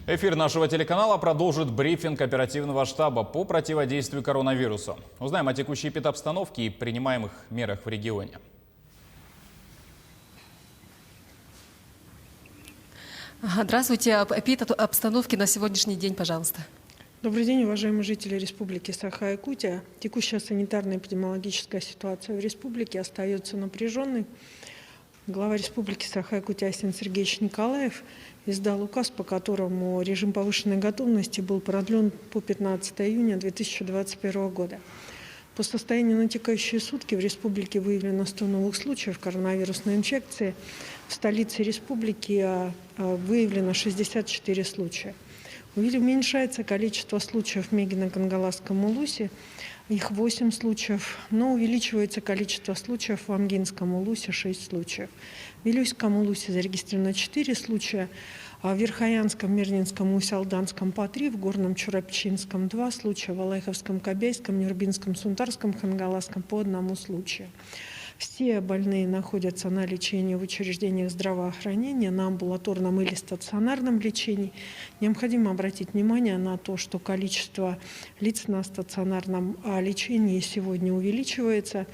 Эфир нашего телеканала продолжит брифинг оперативного штаба по противодействию коронавирусу. Узнаем о текущей эпидобстановке и принимаемых мерах в регионе. Здравствуйте. Эпидобстановки на сегодняшний день, пожалуйста. Добрый день, уважаемые жители Республики Саха-Якутия. Текущая санитарно-эпидемиологическая ситуация в республике остается напряженной. Глава Республики Саха-Якутия Арсен Сергеевич Николаев издал указ, по которому режим повышенной готовности был продлен по 15 июня 2021 года. По состоянию на текущие сутки в республике выявлено 100 новых случаев коронавирусной инфекции. В столице республики выявлено 64 случая. Уменьшается количество случаев в Мегино-Кангаласском улусе, их 8 случаев, но увеличивается количество случаев в Амгинском улусе, 6 случаев. В Вилюйском улусе зарегистрировано 4 случая, а в Верхоянском, Мирнинском, Усть-Алданском по 3, в Горном Чурапчинском 2 случая, в Алайховском, Кобяйском, Нюрбинском, Сунтарском, Хангаласском по 1 случаю. Все больные находятся на лечении в учреждениях здравоохранения, на амбулаторном или стационарном лечении. Необходимо обратить внимание на то, что количество лиц на стационарном лечении сегодня увеличивается.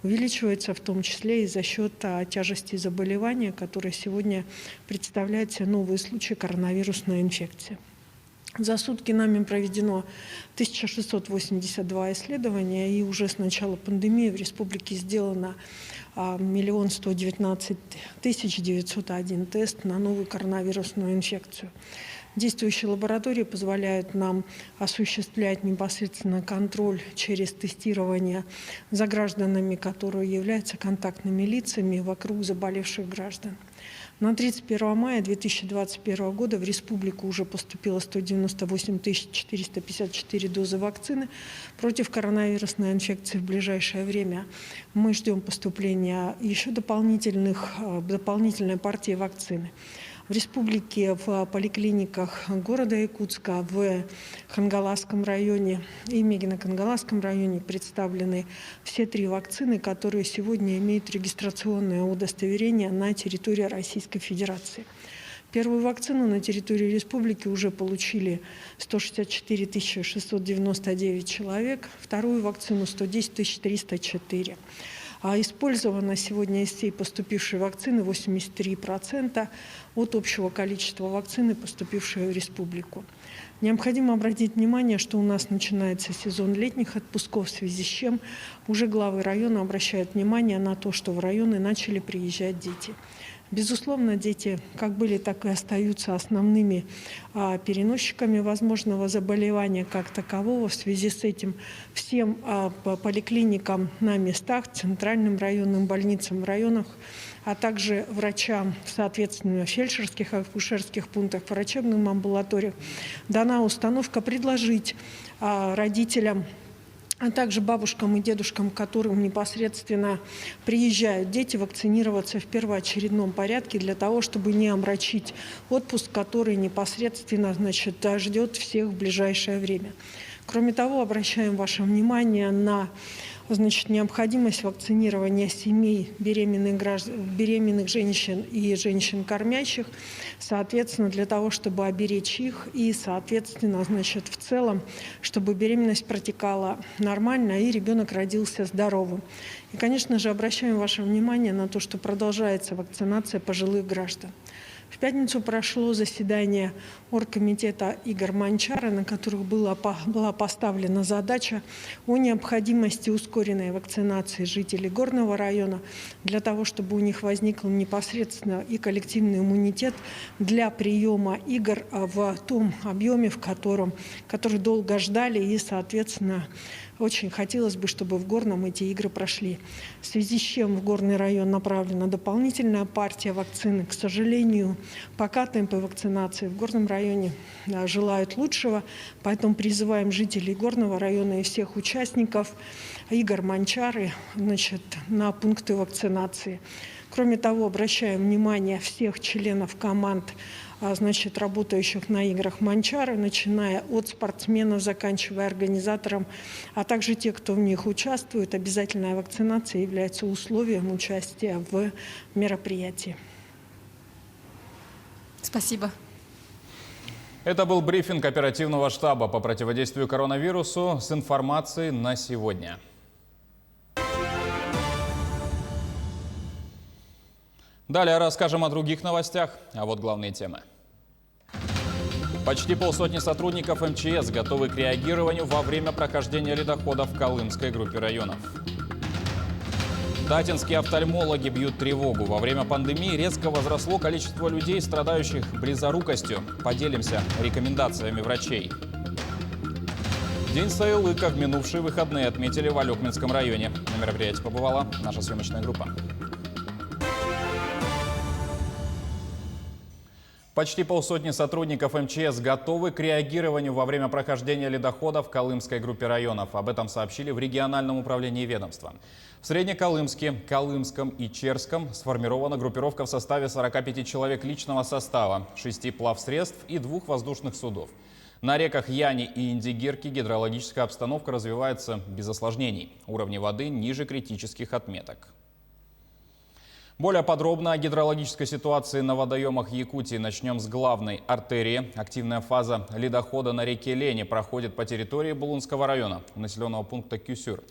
Увеличивается в том числе и за счет тяжести заболевания, которое сегодня представляет себе новые случаи коронавирусной инфекции. За сутки нами проведено 1682 исследования, и уже с начала пандемии в республике сделано 1 119 901 тест на новую коронавирусную инфекцию. Действующие лаборатории позволяют нам осуществлять непосредственно контроль через тестирование за гражданами, которые являются контактными лицами вокруг заболевших граждан. На 31 мая 2021 года в республику уже поступило 198 454 дозы вакцины против коронавирусной инфекции. В ближайшее время мы ждем поступления еще дополнительной партии вакцины. В республике, в поликлиниках города Якутска, в Хангаласском районе и Мегино-Кангаласском районе представлены все 3 вакцины, которые сегодня имеют регистрационное удостоверение на территории Российской Федерации. Первую вакцину на территории республики уже получили 164 699 человек, вторую вакцину 110 304. А использовано сегодня из всей поступившей вакцины 83% от общего количества вакцины, поступившей в республику. Необходимо обратить внимание, что у нас начинается сезон летних отпусков, в связи с чем уже главы района обращают внимание на то, что в районы начали приезжать дети. Безусловно, дети как были, так и остаются основными переносчиками возможного заболевания как такового. В связи с этим всем поликлиникам на местах, центральным районным больницам в районах, а также врачам, соответственно, в фельдшерских, акушерских пунктах, врачебным амбулаториях дана установка предложить родителям, а также бабушкам и дедушкам, к которым непосредственно приезжают дети, вакцинироваться в первоочередном порядке для того, чтобы не омрачить отпуск, который непосредственно, ждет всех в ближайшее время. Кроме того, обращаем ваше внимание на необходимость вакцинирования семей беременных женщин и женщин-кормящих, соответственно, для того, чтобы оберечь их и, соответственно, в целом, чтобы беременность протекала нормально и ребенок родился здоровым. И, конечно же, обращаем ваше внимание на то, что продолжается вакцинация пожилых граждан. В пятницу прошло заседание оргкомитета Игоря Манчара, на которых была поставлена задача о необходимости ускоренной вакцинации жителей Горного района для того, чтобы у них возникл непосредственно и коллективный иммунитет для приема игр в том объеме, который долго ждали, и, соответственно, очень хотелось бы, чтобы в Горном эти игры прошли. В связи с чем в Горный район направлена дополнительная партия вакцины. К сожалению, пока темпы вакцинации в Горном районе желают лучшего, поэтому призываем жителей Горного района и всех участников игр Манчары на пункты вакцинации. Кроме того, обращаем внимание всех членов команд, работающих на играх Манчары, начиная от спортсменов, заканчивая организатором, а также те, кто в них участвует. Обязательная вакцинация является условием участия в мероприятии. Спасибо. Это был брифинг оперативного штаба по противодействию коронавирусу с информацией на сегодня. Далее расскажем о других новостях, а вот главные темы. Почти полсотни сотрудников МЧС готовы к реагированию во время прохождения ледохода в Колымской группе районов. Татинские офтальмологи бьют тревогу. Во время пандемии резко возросло количество людей, страдающих близорукостью. Поделимся рекомендациями врачей. День Саилыка в минувшие выходные отметили в Алекминском районе. На мероприятии побывала наша съемочная группа. Почти полсотни сотрудников МЧС готовы к реагированию во время прохождения ледохода в Колымской группе районов. Об этом сообщили в региональном управлении ведомства. В Среднеколымске, Колымском и Черском сформирована группировка в составе 45 человек личного состава, 6 плавсредств и 2 воздушных судов. На реках Яни и Индигирки гидрологическая обстановка развивается без осложнений. Уровни воды ниже критических отметок. Более подробно о гидрологической ситуации на водоемах Якутии начнем с главной артерии. Активная фаза ледохода на реке Лени проходит по территории Булунского района, населенного пункта Кюсюр.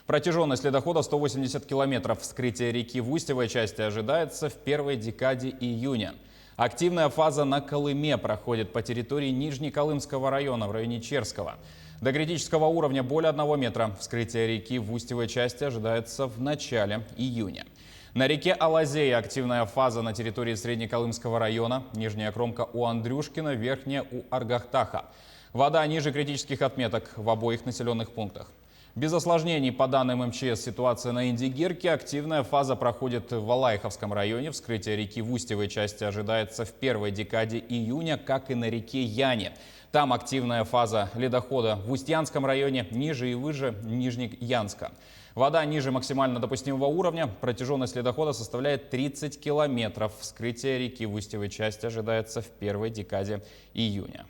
Протяженность ледохода 180 километров. Вскрытие реки в устьевой части ожидается в первой декаде июня. Активная фаза на Колыме проходит по территории Нижнеколымского района в районе Черского. До критического уровня более 1 метра. Вскрытие реки в устьевой части ожидается в начале июня. На реке Алазея активная фаза на территории Среднеколымского района, нижняя кромка у Андрюшкина, верхняя у Аргахтаха. Вода ниже критических отметок в обоих населенных пунктах. Без осложнений, по данным МЧС, ситуация на Индигирке. Активная фаза проходит в Валайховском районе. Вскрытие реки в устьевой части ожидается в первой декаде июня, как и на реке Яне. Там активная фаза ледохода в Устьянском районе, ниже и выше Нижнеянска. Вода ниже максимально допустимого уровня. Протяженность ледохода составляет 30 километров. Вскрытие реки в устьевой части ожидается в первой декаде июня.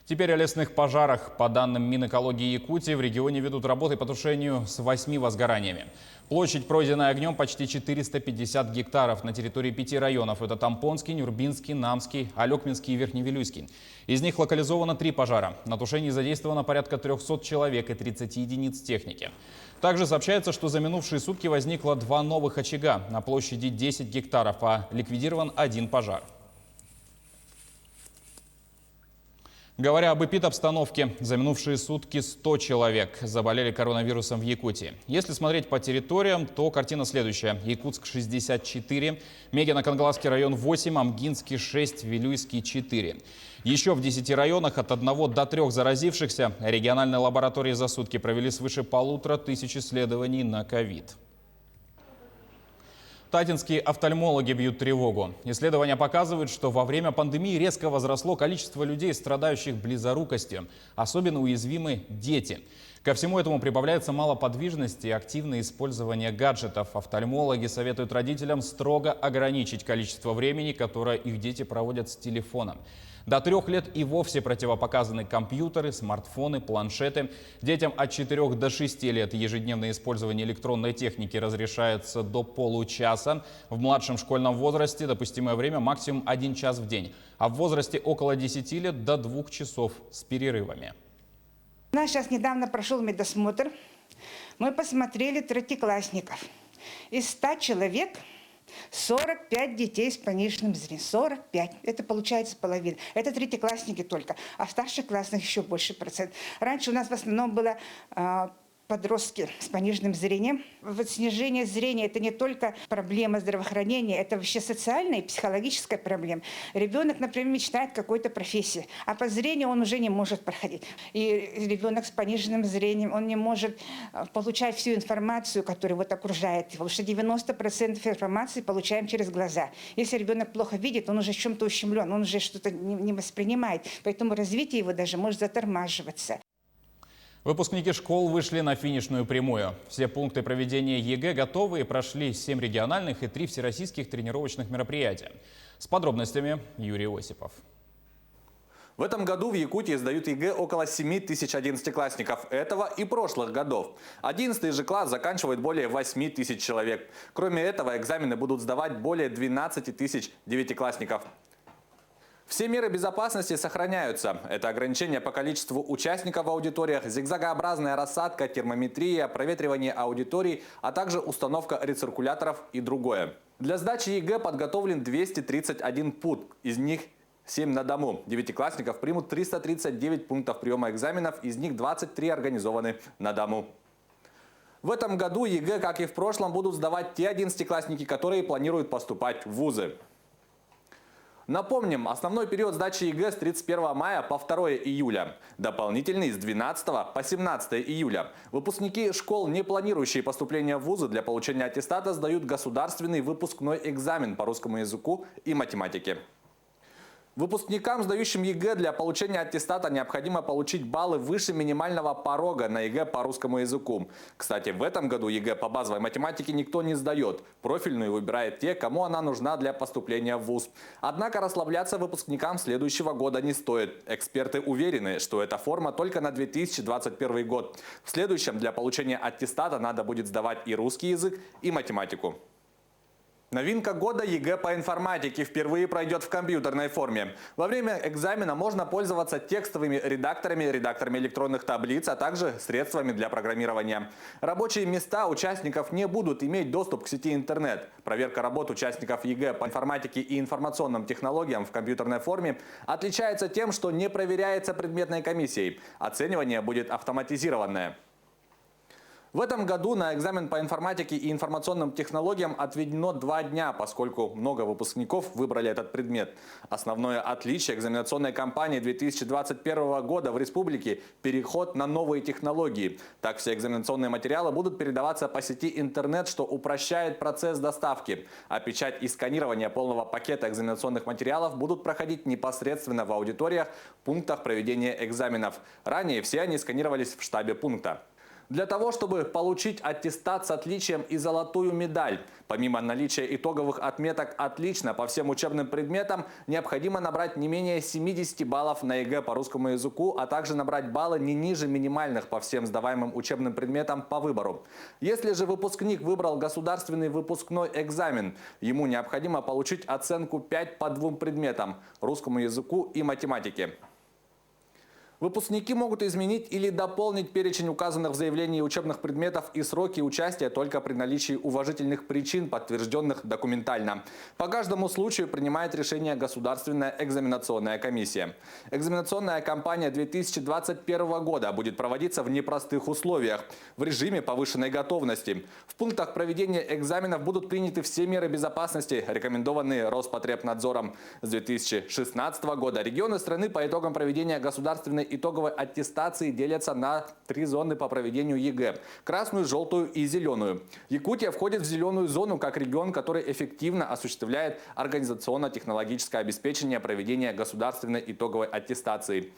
Теперь о лесных пожарах. По данным Минэкологии Якутии, в регионе ведут работы по тушению с 8 возгораниями. Площадь, пройденная огнем, почти 450 гектаров на территории 5 районов. Это Тампонский, Нюрбинский, Намский, Алекминский и Верхневилюйский. Из них локализовано 3 пожара. На тушении задействовано порядка 300 человек и 30 единиц техники. Также сообщается, что за минувшие сутки возникло 2 новых очага на площади 10 гектаров, а ликвидирован 1 пожар. Говоря об эпидобстановке, за минувшие сутки 100 человек заболели коронавирусом в Якутии. Если смотреть по территориям, то картина следующая. Якутск 64, Мегино-Кангаласский район 8, Амгинский 6, Вилюйский 4. Еще в 10 районах от 1 до 3 заразившихся региональные лаборатории за сутки провели свыше 1500 исследований на ковид. Татинские офтальмологи бьют тревогу. Исследования показывают, что во время пандемии резко возросло количество людей, страдающих близорукостью. Особенно уязвимы дети. Ко всему этому прибавляется малоподвижность и активное использование гаджетов. Офтальмологи советуют родителям строго ограничить количество времени, которое их дети проводят с телефоном. До 3 лет и вовсе противопоказаны компьютеры, смартфоны, планшеты. Детям от 4 до 6 лет ежедневное использование электронной техники разрешается до получаса. В младшем школьном возрасте допустимое время максимум 1 час в день. А в возрасте около 10 лет до 2 часов с перерывами. У нас сейчас недавно прошел медосмотр. Мы посмотрели третьеклассников. Из 100 человек 45 детей с пониженным зрением. 45. Это получается половина. Это третьеклассники только. А в старших классах еще больше процент. Раньше у нас в основном было подростки с пониженным зрением. Вот снижение зрения – это не только проблема здравоохранения, это вообще социальная и психологическая проблема. Ребенок, например, мечтает какой-то профессии, а по зрению он уже не может проходить. И ребенок с пониженным зрением, он не может получать всю информацию, которая вот окружает его, потому что 90% информации получаем через глаза. Если ребенок плохо видит, он уже в чем-то ущемлен, он уже что-то не воспринимает, поэтому развитие его даже может затормаживаться. Выпускники школ вышли на финишную прямую. Все пункты проведения ЕГЭ готовы и прошли 7 региональных и 3 всероссийских тренировочных мероприятия. С подробностями Юрий Осипов. В этом году в Якутии сдают ЕГЭ около 7 тысяч одиннадцатиклассников этого и прошлых годов. 11 же класс заканчивает более 8 тысяч человек. Кроме этого, экзамены будут сдавать более 12 тысяч девятиклассников. Все меры безопасности сохраняются. Это ограничение по количеству участников в аудиториях, зигзагообразная рассадка, термометрия, проветривание аудиторий, а также установка рециркуляторов и другое. Для сдачи ЕГЭ подготовлен 231 пункт, из них 7 на дому. Девятиклассников примут 339 пунктов приема экзаменов, из них 23 организованы на дому. В этом году ЕГЭ, как и в прошлом, будут сдавать те 11-классники, которые планируют поступать в вузы. Напомним, основной период сдачи ЕГЭ с 31 мая по 2 июля. Дополнительный с 12 по 17 июля. Выпускники школ, не планирующие поступление в вузы, для получения аттестата сдают государственный выпускной экзамен по русскому языку и математике. Выпускникам, сдающим ЕГЭ, для получения аттестата необходимо получить баллы выше минимального порога на ЕГЭ по русскому языку. Кстати, в этом году ЕГЭ по базовой математике никто не сдает. Профильную выбирают те, кому она нужна для поступления в вуз. Однако расслабляться выпускникам следующего года не стоит. Эксперты уверены, что эта форма только на 2021 год. В следующем для получения аттестата надо будет сдавать и русский язык, и математику. Новинка года ЕГЭ по информатике впервые пройдет в компьютерной форме. Во время экзамена можно пользоваться текстовыми редакторами, редакторами электронных таблиц, а также средствами для программирования. Рабочие места участников не будут иметь доступ к сети интернет. Проверка работ участников ЕГЭ по информатике и информационным технологиям в компьютерной форме отличается тем, что не проверяется предметной комиссией. Оценивание будет автоматизированное. В этом году на экзамен по информатике и информационным технологиям отведено 2 дня, поскольку много выпускников выбрали этот предмет. Основное отличие экзаменационной кампании 2021 года в республике – переход на новые технологии. Так все экзаменационные материалы будут передаваться по сети интернет, что упрощает процесс доставки. А печать и сканирование полного пакета экзаменационных материалов будут проходить непосредственно в аудиториях, пунктах проведения экзаменов. Ранее все они сканировались в штабе пункта. Для того, чтобы получить аттестат с отличием и золотую медаль, помимо наличия итоговых отметок «Отлично» по всем учебным предметам, необходимо набрать не менее 70 баллов на ЕГЭ по русскому языку, а также набрать баллы не ниже минимальных по всем сдаваемым учебным предметам по выбору. Если же выпускник выбрал государственный выпускной экзамен, ему необходимо получить оценку 5 по 2 предметам – русскому языку и математике. Выпускники могут изменить или дополнить перечень указанных в заявлении учебных предметов и сроки участия только при наличии уважительных причин, подтвержденных документально. По каждому случаю принимает решение Государственная экзаменационная комиссия. Экзаменационная кампания 2021 года будет проводиться в непростых условиях, в режиме повышенной готовности. В пунктах проведения экзаменов будут приняты все меры безопасности, рекомендованные Роспотребнадзором. С 2016 года регионы страны по итогам проведения государственной итоговой аттестации делятся на 3 зоны по проведению ЕГЭ – красную, желтую и зеленую. Якутия входит в зеленую зону как регион, который эффективно осуществляет организационно-технологическое обеспечение проведения государственной итоговой аттестации.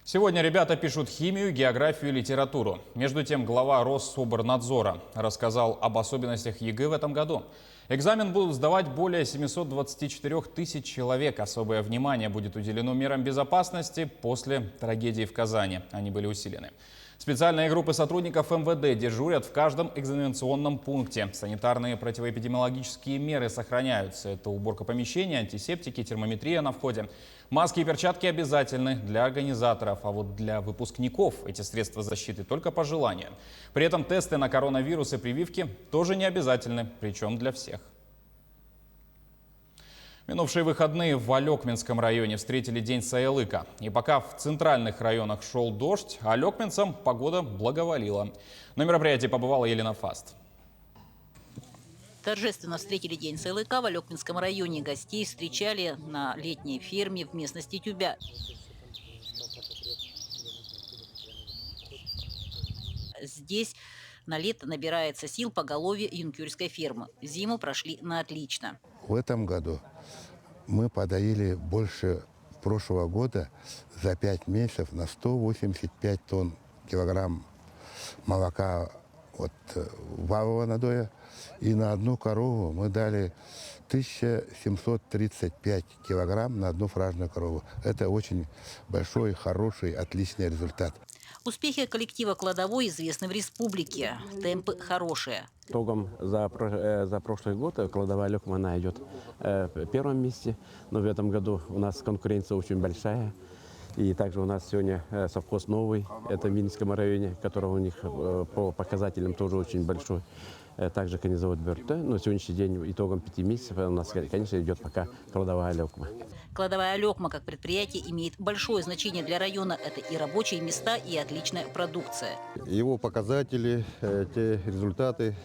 Сегодня ребята пишут химию, географию и литературу. Между тем, глава Россоборнадзора рассказал об особенностях ЕГЭ в этом году. Экзамен будут сдавать более 724 тысяч человек. Особое внимание будет уделено мерам безопасности после трагедии в Казани. Они были усилены. Специальные группы сотрудников МВД дежурят в каждом экзаменационном пункте. Санитарные противоэпидемиологические меры сохраняются. Это уборка помещений, антисептики, термометрия на входе. Маски и перчатки обязательны для организаторов, а вот для выпускников эти средства защиты только по желанию. При этом тесты на коронавирус и прививки тоже не обязательны, причем для всех. Минувшие выходные в Алекминском районе встретили День Саялыка. И пока в центральных районах шел дождь, алекминцам погода благоволила. На мероприятии побывала Елена Фаст. Торжественно встретили День Саялыка в Алекминском районе. Гостей встречали на летней ферме в местности Тюбя. Здесь на лето набирается сил поголовье юнкерской фермы. Зиму прошли на отлично. В этом году мы подоили больше прошлого года за 5 месяцев на 185 тонн килограмм молока от валового надоя. И на одну корову мы дали 1735 килограмм на одну фражную корову. Это очень большой, хороший, отличный результат. Успехи коллектива «Кладовой» известны в республике. Темпы хорошие. Итогом за прошлый год «Кладовая Алёкма» она идет в первом месте, но в этом году у нас конкуренция очень большая. И также у нас сегодня совхоз новый, это в Минском районе, который у них по показателям тоже очень большой. Также конезавод «Бёрте». Но сегодняшний день итогом 5 месяцев у нас, конечно, идет пока «Кладовая Алёкма». «Кладовая Алёкма» как предприятие имеет большое значение для района. Это и рабочие места, и отличная продукция. Его показатели, те результаты,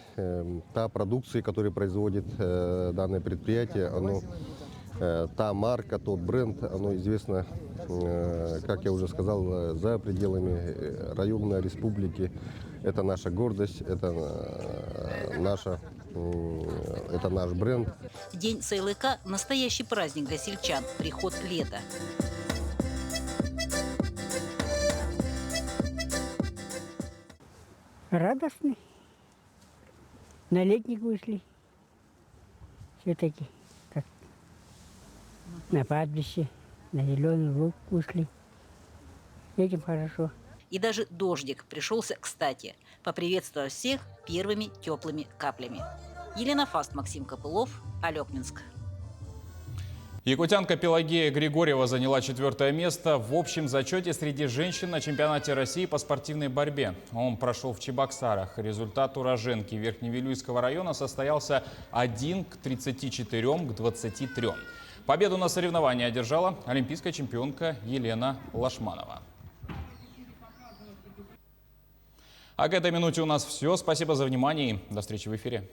та продукция, которую производит данное предприятие, та марка, тот бренд, оно известно, как я уже сказал, за пределами района, республики. Это наша гордость, это наш бренд. День Сайлыка – настоящий праздник для сельчан. Приход лета. Радостный. На летник вышли. Все-таки как на пастбище, на зеленый луг вышли. Этим хорошо. И даже дождик пришелся кстати. Поприветствовать всех первыми теплыми каплями. Елена Фаст, Максим Копылов, Алёкминск. Якутянка Пелагея Григорьева заняла 4-е место в общем зачете среди женщин на чемпионате России по спортивной борьбе. Он прошел в Чебоксарах. Результат уроженки Верхневилюйского района состоялся 1:34-23. Победу на соревновании одержала олимпийская чемпионка Елена Лашманова. А к этой минуте у нас все. Спасибо за внимание и до встречи в эфире.